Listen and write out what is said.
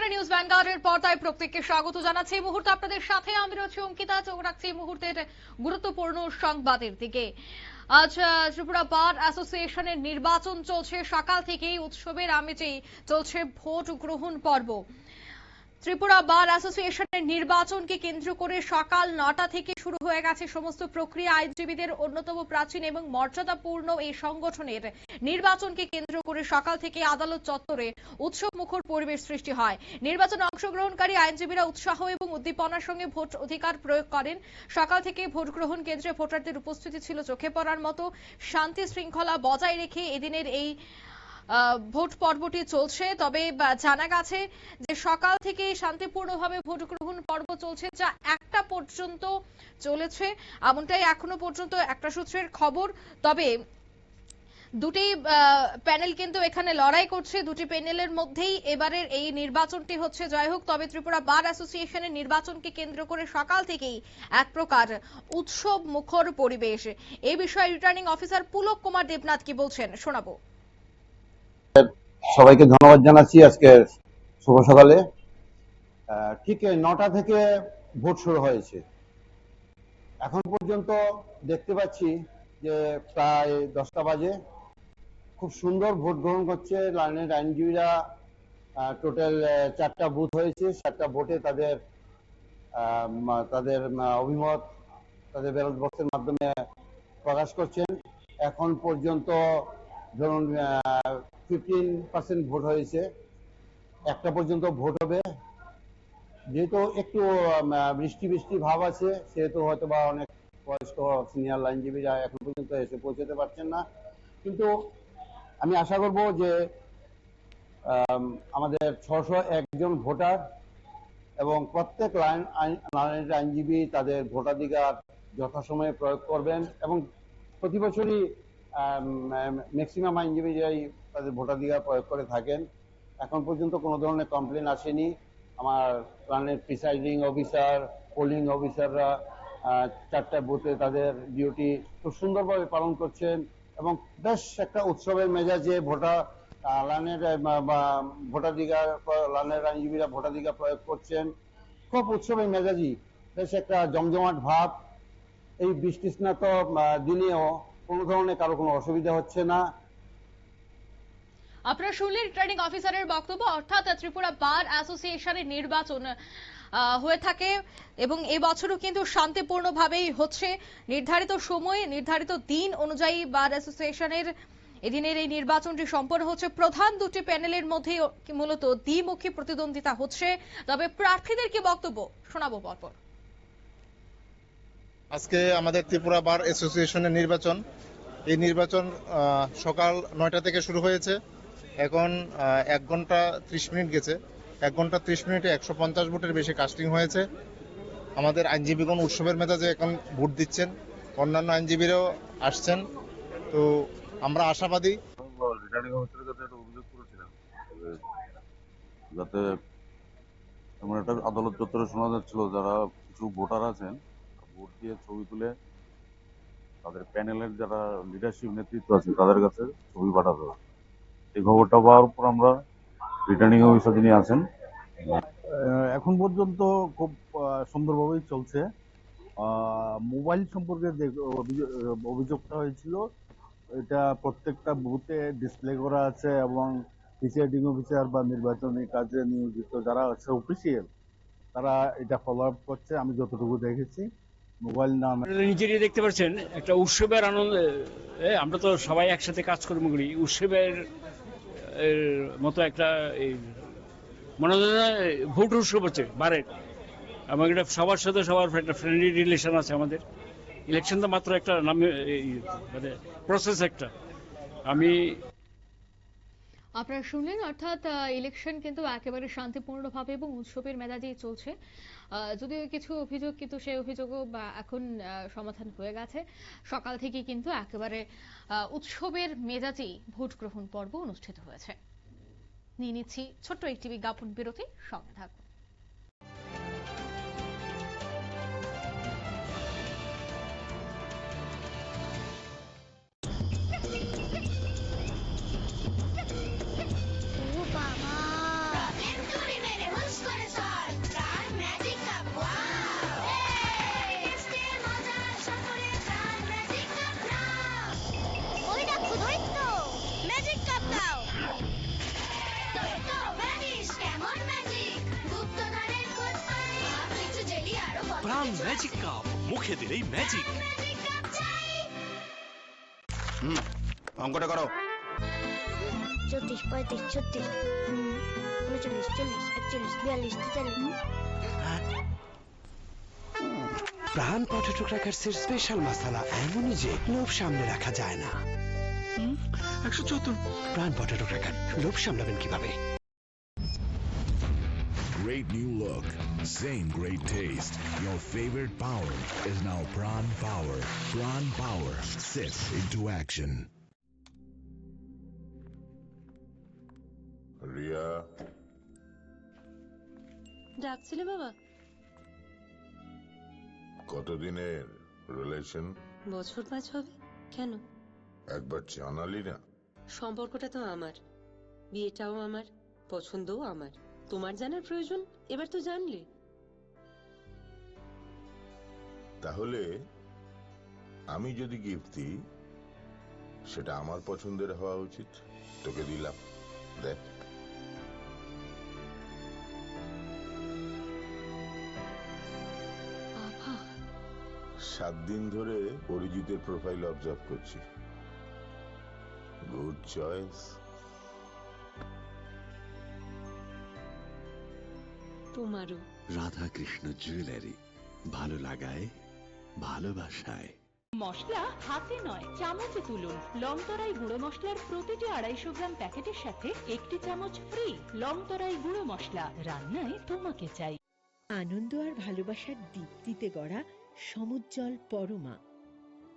নমস্কার, নিউজ ভ্যানগার্ডের পর্দায় প্রত্যেককে স্বাগত জানাচ্ছি। এই মুহূর্তে আপনাদের সাথে আমি রয়েছি অঙ্কিতা। চোখ রাখছি এই মুহূর্তের গুরুত্বপূর্ণ সংবাদের দিকে। আজ ত্রিপুরা বার অ্যাসোসিয়েশনের নির্বাচন চলছে। সকাল থেকেই উৎসবের আমেজেই চলছে ভোট গ্রহণ পর্ব। ত্রিপুরা বার অ্যাসোসিয়েশনের নির্বাচনকে কেন্দ্র করে সকাল 9টা থেকে শুরু হয়ে গেছে সমস্ত প্রক্রিয়া। আইনজীবীদের অন্যতম প্রাচীন এবং মর্যাদাপূর্ণ এই সংগঠনের নির্বাচনকে কেন্দ্র করে সকাল থেকে আদালত চত্বরে উৎসব মুখর পরিবেশ সৃষ্টি হয়। নির্বাচনে অংশগ্রহণকারী আইনজীবীরা উৎসাহ এবং উদ্দীপনার সঙ্গে ভোট অধিকার প্রয়োগ করেন। সকাল থেকে ভোট গ্রহণ কেন্দ্রে ভোটারদের উপস্থিতি ছিল চোখে পড়ার মতো। শান্তি শৃঙ্খলা বজায় রেখে এদিনের এই ভোট পর্বটি চলছে। তবে জানা গেছে যে সকাল থেকে শান্তিপূর্ণভাবে ভোট গ্রহণ পর্ব চলছে, যা 1টা পর্যন্ত চলেছে। এমনটাই এখনো পর্যন্ত একটা সূত্রের খবর। তবে দুটি প্যানেল কিন্তু এখানে লড়াই করছে। দুটি প্যানেলের মধ্যেই এবারের এই নির্বাচনটি হচ্ছে। জয় হোক। তবে ত্রিপুরা বার অ্যাসোসিয়েশনের নির্বাচনকে কেন্দ্র করে সকাল থেকেই এক প্রকার উৎসব মুখর পরিবেশ। এই বিষয়ে রিটার্নিং অফিসার পুলক কুমার দেবনাথ কি বলছেন শোনাবো। সবাইকে ধন্যবাদ জানাচ্ছি। আজকে শুভ সকালে ঠিক 9টা থেকে ভোট শুরু হয়েছে। এখন পর্যন্ত দেখতে পাচ্ছি যে প্রায় 10টা বাজে। খুব সুন্দর ভোট গ্রহণ করছে লাইনের আইনজীবীরা। টোটাল 4টা বুথ হয়েছে। 4টা ভোটে তাদের অভিমত তাদের ব্যালট বক্সের মাধ্যমে প্রকাশ করছেন। এখন পর্যন্ত ধরুন 15% ভোট হয়েছে। 1টা পর্যন্ত ভোট হবে। যেহেতু একটু বৃষ্টি বৃষ্টি ভাব আছে, সেহেতু হয়তো বা অনেক বয়স্ক সিনিয়র আইনজীবীরা এখন পর্যন্ত এসে পৌঁছতে পারছেন না। কিন্তু আমি আশা করব যে আমাদের 601 জন ভোটার এবং প্রত্যেক লাইনের আইনজীবী তাদের ভোটাধিকার যথাসময়ে প্রয়োগ করবেন। এবং প্রতি বছরই ম্যাক্সিমাম আইনজীবীরাই তাদের ভোটাধিকার প্রয়োগ করে থাকেন। এখন পর্যন্ত কোনো ধরনের কমপ্লেন আসেনি। আমার লাইনের প্রিসাইডিং অফিসার, পোলিং অফিসাররা 4টা বুথে তাদের ডিউটি খুব সুন্দরভাবে পালন করছেন এবং বেশ একটা উৎসবের মেজাজে লাইনের আইনজীবীরা ভোটাধিকার প্রয়োগ করছেন। খুব উৎসবের মেজাজি, বেশ একটা জমজমাট ভাব। এই বৃষ্টিস্নাত দিনেও কোনো ধরনের কারো কোনো অসুবিধা হচ্ছে না। আপনারা শুনলেন রিটার্নিং অফিসারের বক্তব্য। অর্থাৎ ত্রিপুরা বার অ্যাসোসিয়েশনের নির্বাচন হয়ে থাকে এবং এবছরও কিন্তু শান্তিপূর্ণভাবেই হচ্ছে। নির্ধারিত সময়ে নির্ধারিত দিন অনুযায়ী বার অ্যাসোসিয়েশনের এদিনের এই নির্বাচনটি সম্পন্ন হচ্ছে। প্রধান দুটি প্যানেলের মধ্যে মূলত দ্বিমুখী প্রতিদ্বন্দ্বিতা হচ্ছে। তবে প্রার্থীদের কি বক্তব্য শোনাবো পরপর। আজকে আমাদের ত্রিপুরা বার অ্যাসোসিয়েশনের নির্বাচন। এই নির্বাচন সকাল 9টা থেকে শুরু হয়েছে। এখন 1 ঘন্টা 30 মিনিট গেছে। 1 ঘন্টা 30 মিনিটে 150 ভোটের বেশি কাস্টিং হয়েছে। আমাদের আইনজীবীগণ উৎসবের মেজাজে এখন ভোট দিচ্ছেন। অন্যান্য আইনজীবীরাও আসছেন। তো আমরা আশাবাদী। রিটার্নিং অফিসারের কাছে একটা অভিযোগ করেছিলাম, যাতে এমন একটা আদালত চত্বরে শোনা যাচ্ছিল যারা কিছু ভোটার আছেন ভোট দিয়ে ছবি তুলে তাদের প্যানেলের যারা লিডারশিপ নেতৃত্ব আছে তাদের কাছে ছবি পাঠাতে হবে। এই খবরটা পাওয়ার পর আমরা রিটার্নিং অফিসার যিনি আছেন, এখন পর্যন্ত খুব সুন্দরভাবেই চলছে। মোবাইল সম্পর্কে যে অভিযোগটা হয়েছিল, এটা প্রত্যেকটা বুথে ডিসপ্লে করা আছে এবং প্রিসাইডিং অফিসার বা নির্বাচনী কাজে নিয়োজিত যারা আছে অফিসিয়াল, তারা এটা ফলো আপ করছে। আমি যতটুকু দেখেছি মোবাইল না নিজেরই দেখতে পাচ্ছেন একটা উৎসবের আনন্দ। আমরা তো সবাই একসাথে কাজকর্ম করি, উৎসবের মতো একটা মনে হয় ভোট উৎসব হচ্ছে বারের। এবং এটা সবার সাথে সবার একটা ফ্রেন্ডলি রিলেশন আছে আমাদের। ইলেকশন তো মাত্র একটা নামে মানে প্রসেস একটা। আপনারা শুনলেন, অর্থাৎ ইলেকশন কিন্তু একেবারে শান্তিপূর্ণভাবে এবং উৎসবের মেজাজেই চলছে। যদিও কিছু অভিযোগ, কিন্তু সেই অভিযোগও এখন সমাধান হয়ে গেছে। সকাল থেকে কিন্তু একেবারে উৎসবের মেজাজেই ভোট গ্রহণ পর্ব অনুষ্ঠিত হয়েছে। নিয়ে নিচ্ছি ছোট্ট একটি বিজ্ঞাপন বিরতি, সঙ্গে থাকুন। প্রাণ ম্যাজিক কাপ, মুখে দিলেই ম্যাজিক। অঙ্কটা করো। 34, 35, 36, 39, 40, 41, 42, 43। প্রাণ পটেটো ক্র্যাকার্সের স্পেশাল মশলা এমনই যে লোভ সামনে রাখা যায় না। 174 প্রাণ পটেটো ক্র্যাকার, লোভ সামলাবেন কিভাবে? Great new look, same great taste. Your favorite power is now Prawn Power. Prawn Power sets into action. Riya, ডাকছিলে বাবা? কতদিনের রিলেশন? বছর 5 হবে। কেন? একবার জানালি না? সম্পর্কটা তো আমার, বিয়েটাও আমার, পছন্দও আমার। তোমার জানার প্রয়োজন এবার তো জানলে। তাহলে আমি যদি গিফট দিই সেটা আমার পছন্দের হওয়া উচিত। তোকে দিলাম, দেখ। বাবা, 7 দিন ধরে অরিজিতের প্রোফাইল অবজার্ভ করছি। Good choice. তোমারও। রাধা কৃষ্ণ জুয়েলারি, ভালো লাগায় ভালোবাসায়। মশলা হাতে নয় চামচে তুলুন। লংতরাই গুঁড়ো মশলার প্রতিটি 250 গ্রাম প্যাকেটের সাথে 1টি চামচ ফ্রি। লংতরাই গুঁড়ো মশলা, রান্নায় তোমাকে চাই। আনন্দ আর ভালোবাসার দীপ্তিতে গড়া সমুজ্জ্বল পরমা